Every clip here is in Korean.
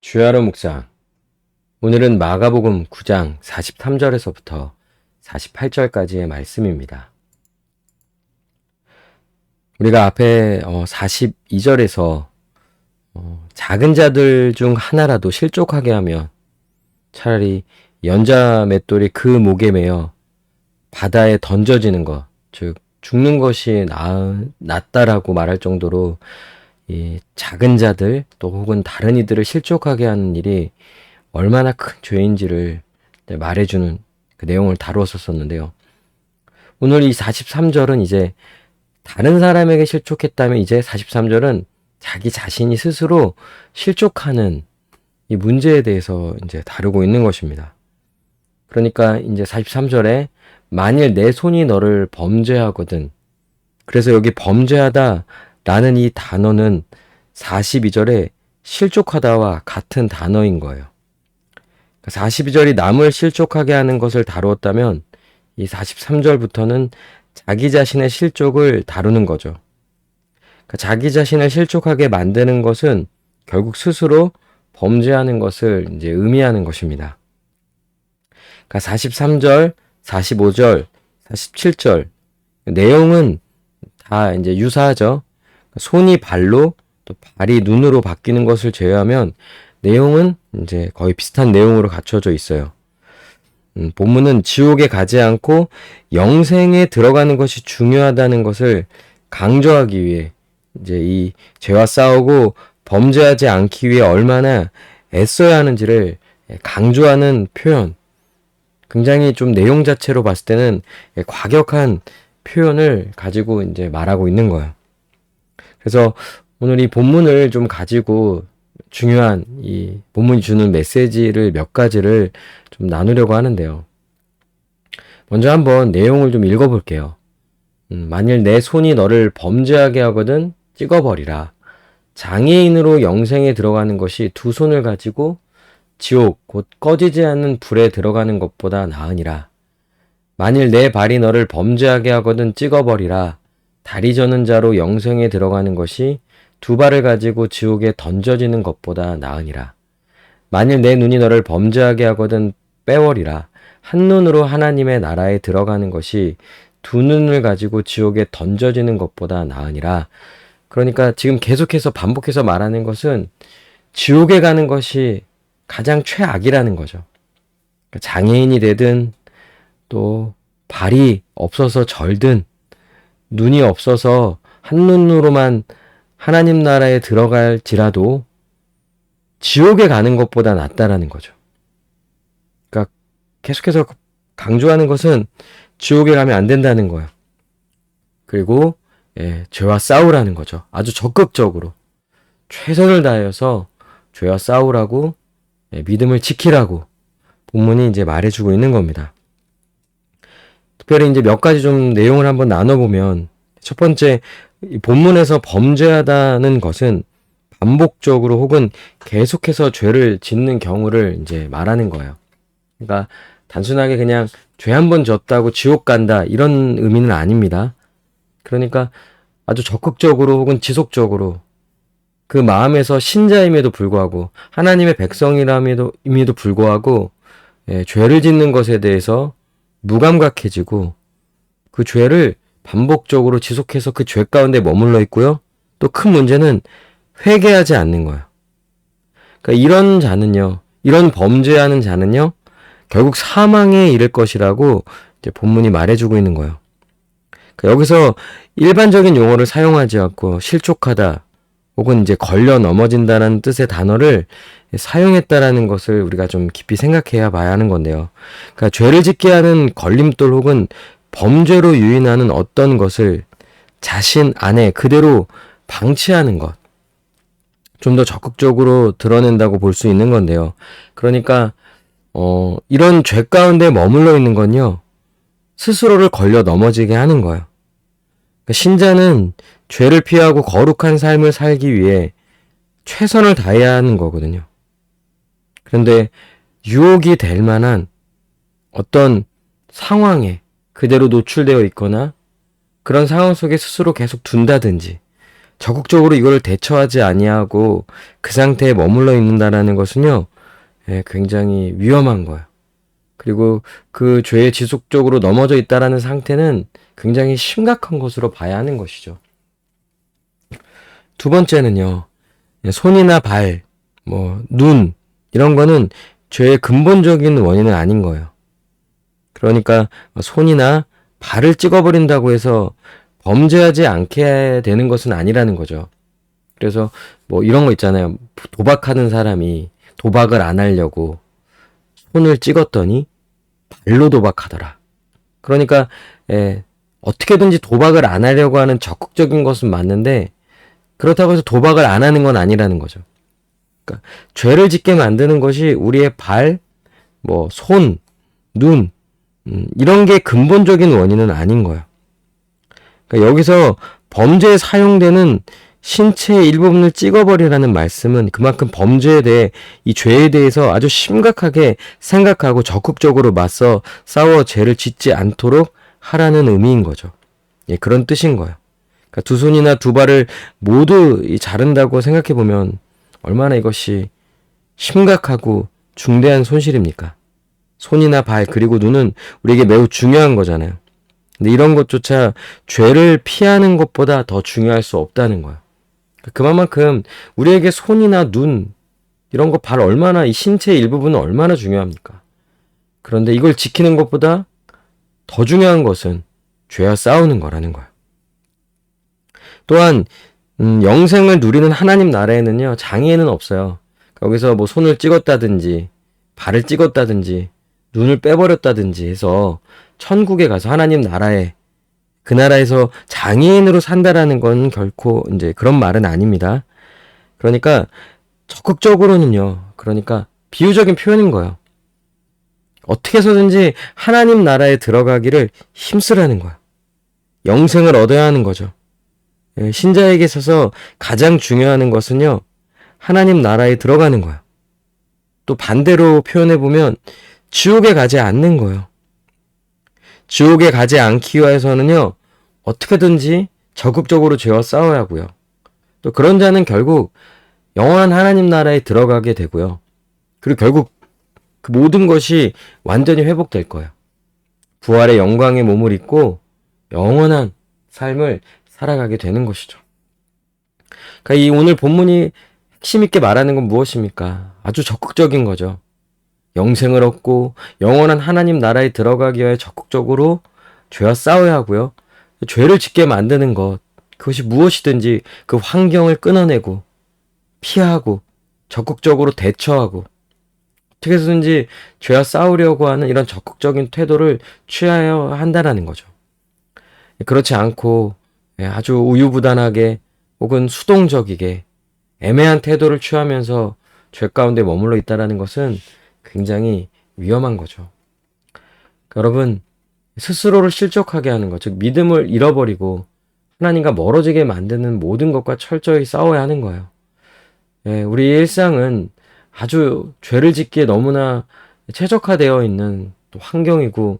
주야로 묵상. 오늘은 마가복음 9장 43절에서부터 48절까지의 말씀입니다. 우리가 앞에 42절에서 작은 자들 중 하나라도 실족하게 하면 차라리 연자 맷돌이 그 목에 매어 바다에 던져지는 것, 즉 죽는 것이 낫다라고 말할 정도로 이 작은 자들 또 혹은 다른 이들을 실족하게 하는 일이 얼마나 큰 죄인지를 말해주는 그 내용을 다루었었는데요. 오늘 이 43절은 이제 다른 사람에게 실족했다면 이제 43절은 자기 자신이 스스로 실족하는 이 문제에 대해서 이제 다루고 있는 것입니다. 그러니까 이제 43절에 만일 내 손이 너를 범죄하거든. 그래서 여기 범죄하다 라는 이 단어는 42절에 실족하다와 같은 단어인 거예요. 42절이 남을 실족하게 하는 것을 다루었다면 이 43절부터는 자기 자신의 실족을 다루는 거죠. 자기 자신을 실족하게 만드는 것은 결국 스스로 범죄하는 것을 이제 의미하는 것입니다. 43절, 45절, 47절 내용은 다 이제 유사하죠. 손이 발로 또 발이 눈으로 바뀌는 것을 제외하면 내용은 이제 거의 비슷한 내용으로 갖춰져 있어요. 본문은 지옥에 가지 않고 영생에 들어가는 것이 중요하다는 것을 강조하기 위해 이제 이 죄와 싸우고 범죄하지 않기 위해 얼마나 애써야 하는지를 강조하는 표현. 굉장히 좀 내용 자체로 봤을 때는 과격한 표현을 가지고 이제 말하고 있는 거예요. 그래서 오늘 이 본문을 좀 가지고 중요한 이 본문이 주는 메시지를 몇 가지를 좀 나누려고 하는데요. 먼저 한번 내용을 좀 읽어볼게요. 만일 내 손이 너를 범죄하게 하거든 찍어버리라. 장애인으로 영생에 들어가는 것이 두 손을 가지고 지옥 곧 꺼지지 않는 불에 들어가는 것보다 나으니라. 만일 내 발이 너를 범죄하게 하거든 찍어버리라. 다리 저는 자로 영생에 들어가는 것이 두 발을 가지고 지옥에 던져지는 것보다 나으니라. 만일 내 눈이 너를 범죄하게 하거든 빼버리라. 한 눈으로 하나님의 나라에 들어가는 것이 두 눈을 가지고 지옥에 던져지는 것보다 나으니라. 그러니까 지금 계속해서 반복해서 말하는 것은 지옥에 가는 것이 가장 최악이라는 거죠. 장애인이 되든 또 발이 없어서 절든 눈이 없어서 한눈으로만 하나님 나라에 들어갈지라도 지옥에 가는 것보다 낫다라는 거죠. 그러니까 계속해서 강조하는 것은 지옥에 가면 안 된다는 거예요. 그리고 죄와 싸우라는 거죠. 아주 적극적으로 최선을 다해서 죄와 싸우라고 믿음을 지키라고 본문이 이제 말해주고 있는 겁니다. 특별히 이제 몇 가지 좀 내용을 한번 나눠보면 첫 번째, 본문에서 범죄하다는 것은 반복적으로 혹은 계속해서 죄를 짓는 경우를 이제 말하는 거예요. 그러니까 단순하게 그냥 죄 한 번 졌다고 지옥 간다 이런 의미는 아닙니다. 그러니까 아주 적극적으로 혹은 지속적으로 그 마음에서 신자임에도 불구하고 하나님의 백성이람에도 불구하고 죄를 짓는 것에 대해서 무감각해지고 그 죄를 반복적으로 지속해서 그 죄 가운데 머물러 있고요. 또 큰 문제는 회개하지 않는 거예요. 그러니까 이런 자는요, 이런 범죄하는 자는요, 결국 사망에 이를 것이라고 이제 본문이 말해주고 있는 거예요. 그러니까 여기서 일반적인 용어를 사용하지 않고 실족하다 혹은 이제 걸려 넘어진다는 뜻의 단어를 사용했다라는 것을 우리가 좀 깊이 생각해야 봐야 하는 건데요. 그러니까 죄를 짓게 하는 걸림돌 혹은 범죄로 유인하는 어떤 것을 자신 안에 그대로 방치하는 것. 좀 더 적극적으로 드러낸다고 볼 수 있는 건데요. 그러니까 이런 죄 가운데 머물러 있는 건요. 스스로를 걸려 넘어지게 하는 거예요. 그러니까 신자는 죄를 피하고 거룩한 삶을 살기 위해 최선을 다해야 하는 거거든요. 그런데 유혹이 될 만한 어떤 상황에 그대로 노출되어 있거나 그런 상황 속에 스스로 계속 둔다든지 적극적으로 이걸 대처하지 아니하고 그 상태에 머물러 있는다라는 것은요, 굉장히 위험한 거예요. 그리고 그 죄에 지속적으로 넘어져 있다라는 상태는 굉장히 심각한 것으로 봐야 하는 것이죠. 두 번째는요, 손이나 발, 눈, 이런 거는 죄의 근본적인 원인은 아닌 거예요. 그러니까 손이나 발을 찍어버린다고 해서 범죄하지 않게 되는 것은 아니라는 거죠. 그래서 이런 거 있잖아요. 도박하는 사람이 도박을 안 하려고 손을 찍었더니 발로 도박하더라. 그러니까 어떻게든지 도박을 안 하려고 하는 적극적인 것은 맞는데 그렇다고 해서 도박을 안 하는 건 아니라는 거죠. 그러니까 죄를 짓게 만드는 것이 우리의 발, 손, 눈, 이런 게 근본적인 원인은 아닌 거예요. 그러니까 여기서 범죄에 사용되는 신체의 일부분을 찍어버리라는 말씀은 그만큼 범죄에 대해 이 죄에 대해서 아주 심각하게 생각하고 적극적으로 맞서 싸워 죄를 짓지 않도록 하라는 의미인 거죠. 예, 그런 뜻인 거예요. 그러니까 두 손이나 두 발을 모두 자른다고 생각해 보면 얼마나 이것이 심각하고 중대한 손실입니까? 손이나 발 그리고 눈은 우리에게 매우 중요한 거잖아요. 근데 이런 것조차 죄를 피하는 것보다 더 중요할 수 없다는 거예요. 그만큼 우리에게 손이나 눈 이런 거 발 얼마나 이 신체의 일부분은 얼마나 중요합니까? 그런데 이걸 지키는 것보다 더 중요한 것은 죄와 싸우는 거라는 거예요. 또한 영생을 누리는 하나님 나라에는요 장애는 없어요. 여기서 손을 찍었다든지 발을 찍었다든지 눈을 빼버렸다든지 해서 천국에 가서 하나님 나라에 그 나라에서 장애인으로 산다라는 건 결코 이제 그런 말은 아닙니다. 그러니까 적극적으로는요. 그러니까 비유적인 표현인 거예요. 어떻게 해서든지 하나님 나라에 들어가기를 힘쓰라는 거예요. 영생을 얻어야 하는 거죠. 신자에게 있어서 가장 중요한 것은요. 하나님 나라에 들어가는 거예요. 또 반대로 표현해 보면 지옥에 가지 않는 거예요. 지옥에 가지 않기 위해서는요. 어떻게든지 적극적으로 죄와 싸워야 하고요. 또 그런 자는 결국 영원한 하나님 나라에 들어가게 되고요. 그리고 결국 그 모든 것이 완전히 회복될 거예요. 부활의 영광의 몸을 입고 영원한 삶을 살아가게 되는 것이죠. 그러니까 이 오늘 본문이 핵심 있게 말하는 건 무엇입니까? 아주 적극적인 거죠. 영생을 얻고 영원한 하나님 나라에 들어가기 위해 적극적으로 죄와 싸워야 하고요. 죄를 짓게 만드는 것, 그것이 무엇이든지 그 환경을 끊어내고 피하고 적극적으로 대처하고 어떻게 해서든지 죄와 싸우려고 하는 이런 적극적인 태도를 취하여야 한다는 거죠. 그렇지 않고 아주 우유부단하게 혹은 수동적이게 애매한 태도를 취하면서 죄 가운데 머물러 있다는 것은 굉장히 위험한 거죠. 여러분, 스스로를 실족하게 하는 것, 즉 믿음을 잃어버리고 하나님과 멀어지게 만드는 모든 것과 철저히 싸워야 하는 거예요. 우리 일상은 아주 죄를 짓기에 너무나 최적화되어 있는 또 환경이고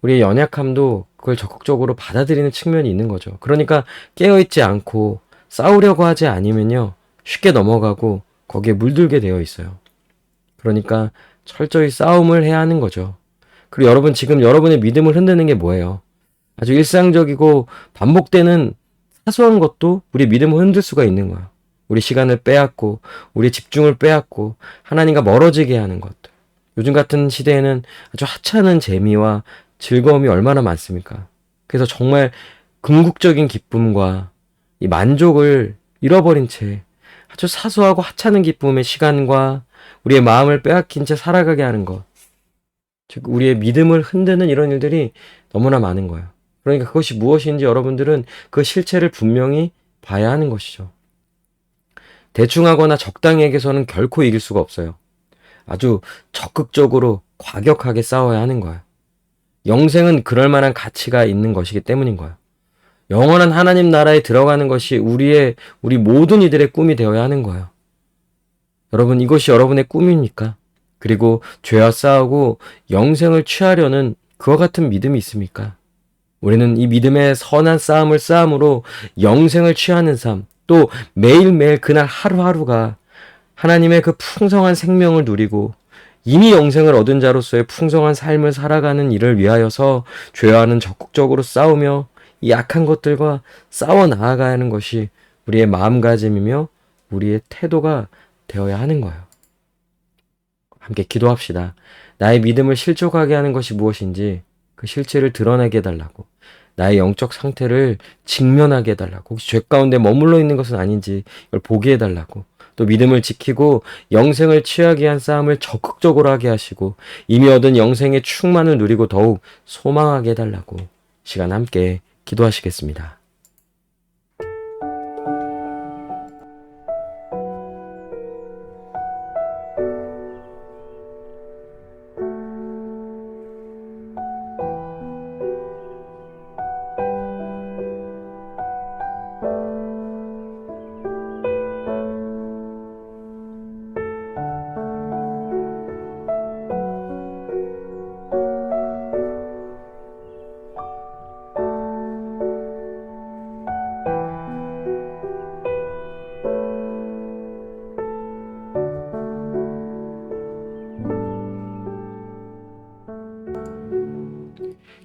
우리의 연약함도 그걸 적극적으로 받아들이는 측면이 있는 거죠. 그러니까 깨어있지 않고 싸우려고 하지 않으면요 쉽게 넘어가고 거기에 물들게 되어 있어요. 그러니까 철저히 싸움을 해야 하는 거죠. 그리고 여러분 지금 여러분의 믿음을 흔드는 게 뭐예요? 아주 일상적이고 반복되는 사소한 것도 우리 믿음을 흔들 수가 있는 거예요. 우리 시간을 빼앗고 우리 집중을 빼앗고 하나님과 멀어지게 하는 것들. 요즘 같은 시대에는 아주 하찮은 재미와 즐거움이 얼마나 많습니까? 그래서 정말 궁극적인 기쁨과 이 만족을 잃어버린 채 아주 사소하고 하찮은 기쁨의 시간과 우리의 마음을 빼앗긴 채 살아가게 하는 것. 즉 우리의 믿음을 흔드는 이런 일들이 너무나 많은 거예요. 그러니까 그것이 무엇인지 여러분들은 그 실체를 분명히 봐야 하는 것이죠. 대충 하거나 적당히 해서는 결코 이길 수가 없어요. 아주 적극적으로 과격하게 싸워야 하는 거예요. 영생은 그럴 만한 가치가 있는 것이기 때문인 거예요. 영원한 하나님 나라에 들어가는 것이 우리 모든 이들의 꿈이 되어야 하는 거예요. 여러분, 이것이 여러분의 꿈입니까? 그리고 죄와 싸우고 영생을 취하려는 그와 같은 믿음이 있습니까? 우리는 이 믿음의 선한 싸움을 싸움으로 영생을 취하는 삶, 또 매일매일 그날 하루하루가 하나님의 그 풍성한 생명을 누리고 이미 영생을 얻은 자로서의 풍성한 삶을 살아가는 일을 위하여서 죄와는 적극적으로 싸우며 이 약한 것들과 싸워 나아가야 하는 것이 우리의 마음가짐이며 우리의 태도가 되어야 하는 거예요. 함께 기도합시다. 나의 믿음을 실족하게 하는 것이 무엇인지 그 실체를 드러나게 해달라고, 나의 영적 상태를 직면하게 해달라고, 혹시 죄 가운데 머물러 있는 것은 아닌지 이걸 보게 해달라고, 또 믿음을 지키고 영생을 취하기 위한 싸움을 적극적으로 하게 하시고 이미 얻은 영생의 충만을 누리고 더욱 소망하게 해달라고 시간 함께 기도하시겠습니다.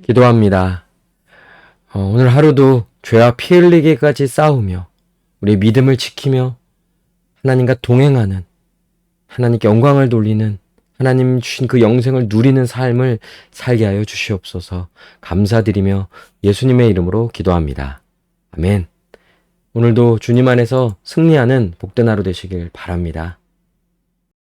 기도합니다. 오늘 하루도 죄와 피 흘리기까지 싸우며 우리의 믿음을 지키며 하나님과 동행하는, 하나님께 영광을 돌리는, 하나님 주신 그 영생을 누리는 삶을 살게 하여 주시옵소서. 감사드리며 예수님의 이름으로 기도합니다. 아멘. 오늘도 주님 안에서 승리하는 복된 하루 되시길 바랍니다.